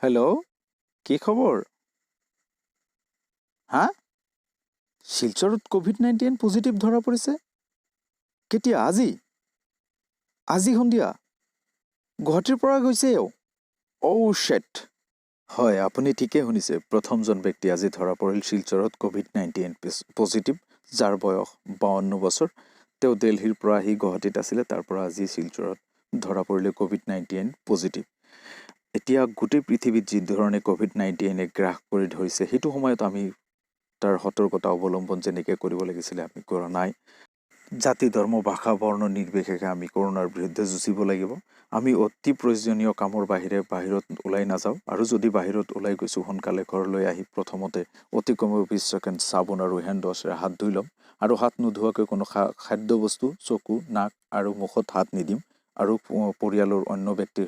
Hello', কি খবৰ? হা? শিলচৰত COVID-19 পজিটিভ ধৰা পৰিছে? কেতিয়া? আজি সন্ধিয়া? গুৱাহাটীৰ পৰা গৈছে এও? শ্বেট। হয়, আপুনি ঠিকেই শুনিছে। প্ৰথমজন ব্যক্তি আজি ধৰা পৰিল শিলচৰত COVID-19 পজিটিভ, যাৰ বয়স 52 বছৰ। তেওঁ দিল্লীৰ পৰা আহি গুৱাহাটীত আছিলে, তাৰ পৰা আজি শিলচৰত ধৰা পৰিলে COVID-19 পজিটিভ। এতিয়া গোটেই পৃথিৱীত যি ধৰণে COVID-19 গ্ৰাস কৰি ধৰিছে, সেইটো সময়ত আমি তাৰ সতৰ্কতা অৱলম্বন যেনেকৈ কৰিব লাগিছিলে আমি কৰা নাই। জাতি, ধৰ্ম, ভাষা, বৰ্ণ নিৰ্বিশেষে আমি কৰোণাৰ বিৰুদ্ধে যুঁজিব লাগিব। আমি অতি প্ৰয়োজনীয় কামৰ বাহিৰত ওলাই নাযাওঁ, আৰু যদি বাহিৰত ওলাই গৈছোঁ সোনকালে ঘৰলৈ আহি প্ৰথমতে অতি কমেও 20 ছেকেণ্ড চাবোন আৰু হেণ্ড ৱাছেৰে হাত ধুই ল'ম। আৰু হাত নোধোৱাকৈ কোনো খাদ্যবস্তু, চকু, নাক আৰু মুখত হাত নিদিম, আৰু পৰিয়ালৰ অন্য ব্যক্তিৰ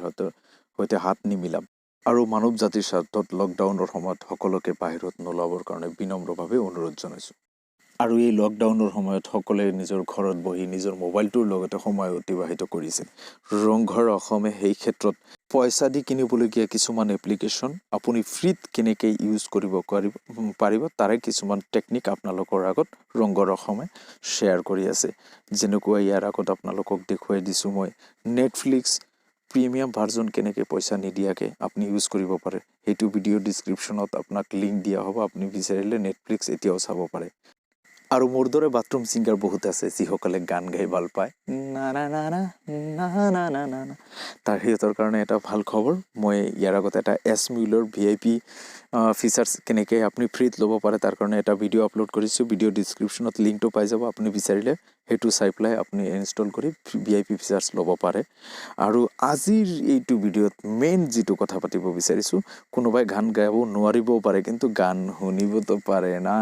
সৈতে হাত নিমিলাম। আৰু মানৱ জাতিৰ স্বাৰ্থত লকডাউনৰ সময়ত সকলোকে বাহিৰত নোলাবৰ কাৰণে বিনম্ৰভাৱে অনুৰোধ জনাইছোঁ। আৰু এই লকডাউনৰ সময়ত সকলোৱে নিজৰ ঘৰত বহি নিজৰ মোবাইলটোৰ লগতে সময় অতিবাহিত কৰিছে। ৰংঘৰ অসমে সেই ক্ষেত্ৰত পইচা দি কিনিবলগীয়া কিছুমান এপ্লিকেশ্যন আপুনি ফ্ৰীত কেনেকৈ ইউজ কৰিব পাৰিব, তাৰে কিছুমান টেকনিক আপোনালোকৰ আগত ৰংঘৰ অসমে শ্বেয়াৰ কৰি আছে। যেনেকুৱা ইয়াৰ আগত আপোনালোকক দেখুৱাই দিছোঁ মই নেটফ্লিক্স প্ৰিমিয়াম ভাৰ্জন কেনেকৈ পইচা নিদিয়াকৈ আপুনি ইউজ কৰিব পাৰে। সেইটো ভিডিঅ' ডিছক্ৰিপশ্যনত আপোনাক লিংক দিয়া হ'ব। আপুনি বিচাৰিলে নেটফ্লিক্স এতিয়াও চাব পাৰে। আৰু মোৰ দৰে বাথৰুম ছিংগাৰ বহুত আছে যিসকলে গান গাই ভাল পায়, না না না না না না না না না, তাৰ সিহঁতৰ কাৰণে এটা ভাল খবৰ। মই ইয়াৰ আগত এটা মিউলৰ VIP ফিচাৰ্ছ কেনেকৈ আপুনি ফ্ৰীত ল'ব পাৰে তাৰ কাৰণে এটা ভিডিঅ' আপলোড কৰিছোঁ। ভিডিঅ' ডিছক্ৰিপশ্যনত লিংকটো পাই যাব। আপুনি বিচাৰিলে সেইটো চাই পেলাই আপুনি ইনষ্টল কৰি VIP ফিচাৰ্ছ ল'ব পাৰে। আৰু আজিৰ এইটো ভিডিঅ'ত মেইন যিটো কথা পাতিব বিচাৰিছোঁ, কোনোবাই গান গাব নোৱাৰিবও পাৰে, কিন্তু গান শুনিবতো পাৰে না।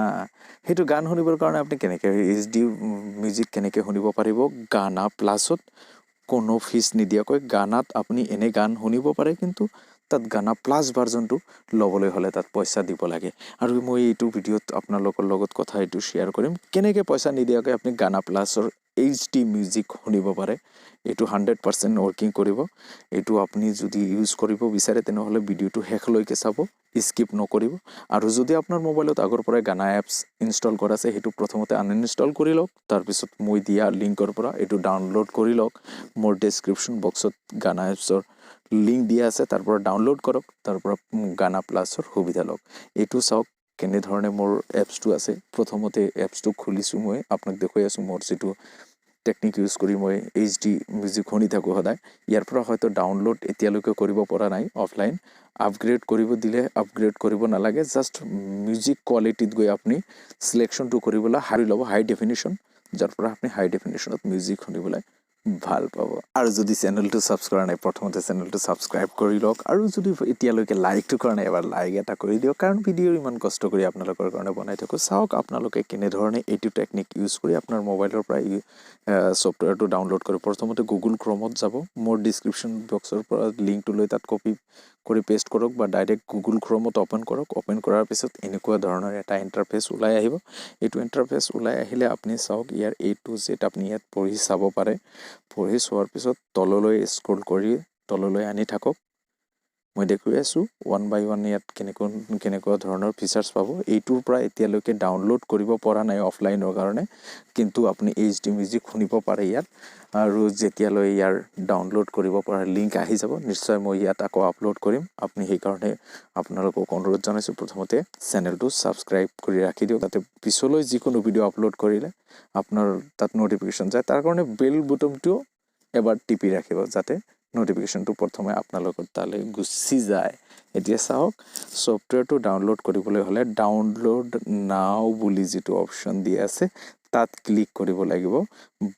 সেইটো গান শুনিবৰ কাৰণে আপুনি কেনেকৈ HD মিউজিক কেনেকৈ শুনিব পাৰিব? গানা প্লাছত কোনো ফিজ নিদিয়াকৈ গানাত আপুনি এনে গান শুনিব পাৰে, কিন্তু তাত গানা প্লাছ ভাৰ্জনটো ল'বলৈ হ'লে তাত পইচা দিব লাগে। আৰু মই এইটো ভিডিঅ'ত আপোনালোকৰ লগত কথা এইটো শ্বেয়াৰ কৰিম, কেনেকৈ পইচা নিদিয়াকৈ আপুনি গানা প্লাছৰ HD মিউজিক শুনিব পাৰে। এইটো 100% ৱৰ্কিং কৰিব। এইটো আপুনি যদি ইউজ কৰিব বিচাৰে তেনেহ'লে ভিডিঅ'টো শেষলৈকে চাব, স্কিপ নকৰিব। আৰু যদি আপোনাৰ মোবাইলত আগৰ পৰাই গানা এপছ ইনষ্টল কৰা আছে, সেইটো প্ৰথমতে আনইনষ্টল কৰি লওক। তাৰপিছত মই দিয়া লিংকৰ পৰা এইটো ডাউনলোড কৰি লওক। মোৰ ডেছক্ৰিপশ্যন বক্সত গানা এপছৰ লিংক দিয়া আছে, তাৰ পৰা ডাউনলোড কৰক, তাৰ পৰা গানা প্লাছৰ সুবিধা লওক। এইটো চাওক কেনেধৰণে মোৰ এপছটো আছে। প্ৰথমতে এপছটো খুলিছোঁ, মই আপোনাক দেখুৱাই আছোঁ মোৰ যিটো টেকনিক ইউজ কৰি মই HD মিউজিক শুনি থাকোঁ সদায়। ইয়াৰ পৰা হয়তো ডাউনলোড এতিয়ালৈকে কৰিব পৰা নাই অফলাইন। আপগ্ৰেড কৰিব দিলে আপগ্ৰেড কৰিব নালাগে, জাষ্ট মিউজিক কোৱালিটিত গৈ আপুনি চিলেকশ্যনটো কৰিবলৈ ল'ব হাই ডেফিনেশ্যন, যাৰ পৰা আপুনি হাই ডেফিনেশ্যনত মিউজিক শুনিবলৈ ভাল পাব। আৰু যদি চেনেলটো ছাবস্ক্ৰাইব কৰা নাই, প্ৰথমতে চেনেলটো ছাবস্ক্ৰাইব কৰি লওক। আৰু যদি এতিয়ালৈকে লাইকটো কৰা নাই, এবাৰ লাইক এটা কৰি দিয়ক, কাৰণ ভিডিঅ' ইমান কষ্ট কৰি আপোনালোকৰ কাৰণে বনাই থাকোঁ। চাওক আপোনালোকে কেনেধৰণে এইটো টেকনিক ইউজ কৰি আপোনাৰ মোবাইলৰ পৰা ছফ্টৱেৰটো ডাউনলোড কৰিব। প্ৰথমতে গুগল ক্ৰমত যাব, মোৰ ডিছক্ৰিপশ্যন বক্সৰ পৰা লিংকটো লৈ তাত কপি কৰি পেষ্ট কৰক, বা ডাইৰেক্ট গুগল ক্ৰমত অ'পেন কৰক। অ'পেন কৰাৰ পিছত এনেকুৱা ধৰণৰ এটা ইণ্টাৰফেচ ওলাই আহিব। এইটো ইণ্টাৰফেচ ওলাই আহিলে আপুনি চাওক ইয়াৰ A to Z আপুনি ইয়াত পঢ়ি চাব পাৰে। পঢ়ি চোৱাৰ পিছত তললৈ স্ক্ৰল কৰি তললৈ আনি থাকক। মই দেখুৱাই আছোঁ ওৱান বাই ওৱান ইয়াত কেনেকুৱা ধৰণৰ ফিচাৰ্ছ পাব। এইটোৰ পৰা এতিয়ালৈকে ডাউনলোড কৰিব পৰা নাই অফলাইনৰ কাৰণে, কিন্তু আপুনি HD মিউজিক শুনিব পাৰে ইয়াত। আৰু যেতিয়ালৈ ইয়াৰ ডাউনলোড কৰিব পৰা লিংক আহি যাব, নিশ্চয় মই ইয়াত আকৌ আপলোড কৰিম। আপুনি সেইকাৰণে আপোনালোকক অনুৰোধ জনাইছোঁ, প্ৰথমতে চেনেলটো ছাবস্ক্ৰাইব কৰি ৰাখি দিয়ক, যাতে পিছলৈ যিকোনো ভিডিঅ' আপলোড কৰিলে আপোনাৰ তাত ন'টিফিকেশ্যন যায়। তাৰ কাৰণে বেল বুটামটো এবাৰ টিপি ৰাখিব, যাতে ন'টিফিকেশ্যনটো প্ৰথমে আপোনালোকৰ তালৈ গুচি যায়। এতিয়া চাওক, ছফ্টৱেৰটো ডাউনলোড কৰিবলৈ হ'লে ডাউনলোড নাও বুলি যিটো অপশ্যন দি আছে তাত ক্লিক কৰিব লাগিব।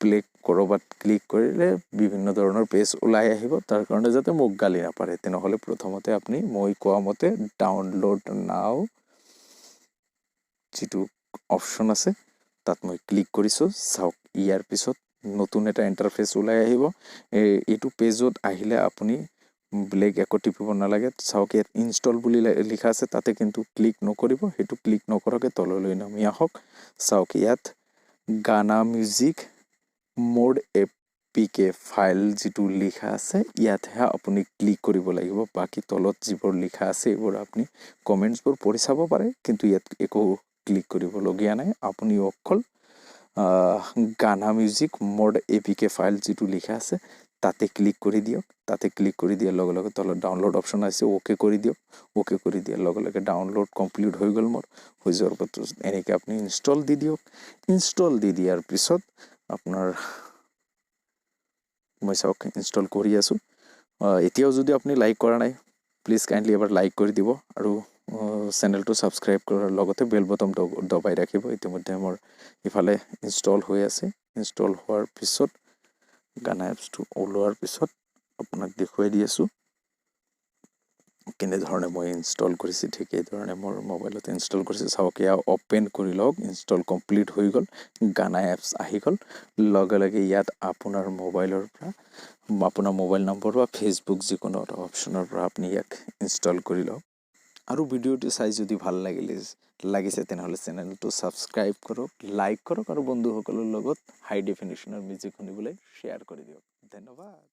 ব্লেক ক'ৰবাত ক্লিক কৰিলে বিভিন্ন ধৰণৰ পেজ ওলাই আহিব। তাৰ কাৰণে যাতে মোক গালি নাপাৰে, তেনেহ'লে প্ৰথমতে আপুনি মই কোৱা মতে ডাউনলোড নাও যিটো অপশ্যন আছে তাত মই ক্লিক কৰিছোঁ। চাওক ইয়াৰ পিছত নতুন এটা ইণ্টাৰফেচ ওলাই আহিব। এইটো পেজত আহিলে আপুনি ব্লেক একো টিপিব নালাগে। চাওক ইয়াত ইনষ্টল বুলি লিখা আছে, তাতে কিন্তু ক্লিক নকৰিব। সেইটো ক্লিক নকৰাকৈ তললৈ নামি আহক। চাওক ইয়াত গানা music mode app APK file যিটো লিখা আছে ইয়াতহে আপুনি ক্লিক কৰিব লাগিব বাকি তলত যিবোৰ লিখা আছে এইবোৰ আপুনি কমেন্টছবোৰ পঢ়ি চাব পাৰে কিন্তু ইয়াত একো ক্লিক কৰিবলগীয়া নাই আপুনি অকল গানা মিউজিক মড APK ফাইল যিটো লিখা আছে তাতে ক্লিক কৰি দিয়ক তাতে ক্লিক কৰি দিয়াৰ লগে লগে তলত ডাউনলোড অপচন আছে ওকে কৰি দিয়ক ওকে কৰি দিয়াৰ লগে লগে ডাউনলোড কমপ্লিট হৈ গ'ল মোৰ হৈ যোৱাৰ পাছত এনেকৈ আপুনি ইনষ্টল দি দিয়ক ইনষ্টল দি দিয়াৰ পিছত আপোনাৰ মই চাওক ইনষ্টল কৰি আছো এতিয়াও যদি আপুনি লাইক কৰা নাই প্লিজ কাইন্ডলি এবাৰ লাইক কৰি দিব আৰু চেনেলটো সাবস্ক্ৰাইব কৰাৰ লগতে বেল বটন দবাই ৰাখিব ইতিমধ্যে মোৰ ইফালে ইনষ্টল হৈ আছে ইনষ্টল হোৱাৰ পিছত গানা এপছটো ওলোৱাৰ পিছত আপোনাক দেখুৱাই দি আছো কেনেধৰণে মই ইনষ্টল কৰিছি ঠিক এইধৰণে মোৰ মোবাইলত ইনষ্টল কৰিছে চাওক এয়া ওপেন কৰি লওক ইনষ্টল কমপ্লিট হৈ গ'ল গানা এপছ আহি গ'ল লগে লগে ইয়াত আপোনাৰ মোবাইলৰ পৰা আপোনাৰ মোবাইল নম্বৰ বা ফেসবুক যিকোনো এটা অপচনৰ পৰা আপুনি ইয়াক ইনষ্টল কৰি লওক আৰু ভিডিঅ'টো চাই যদি ভাল লাগিছে তেনেহলে চেনেলটো সাবস্ক্ৰাইব কৰক লাইক কৰক আৰু বন্ধুসকলৰ লগত হাই ডেফিনিশ্যনৰ মিউজিক শুনিবলৈ শ্বেয়াৰ কৰি দিয়ক ধন্যবাদ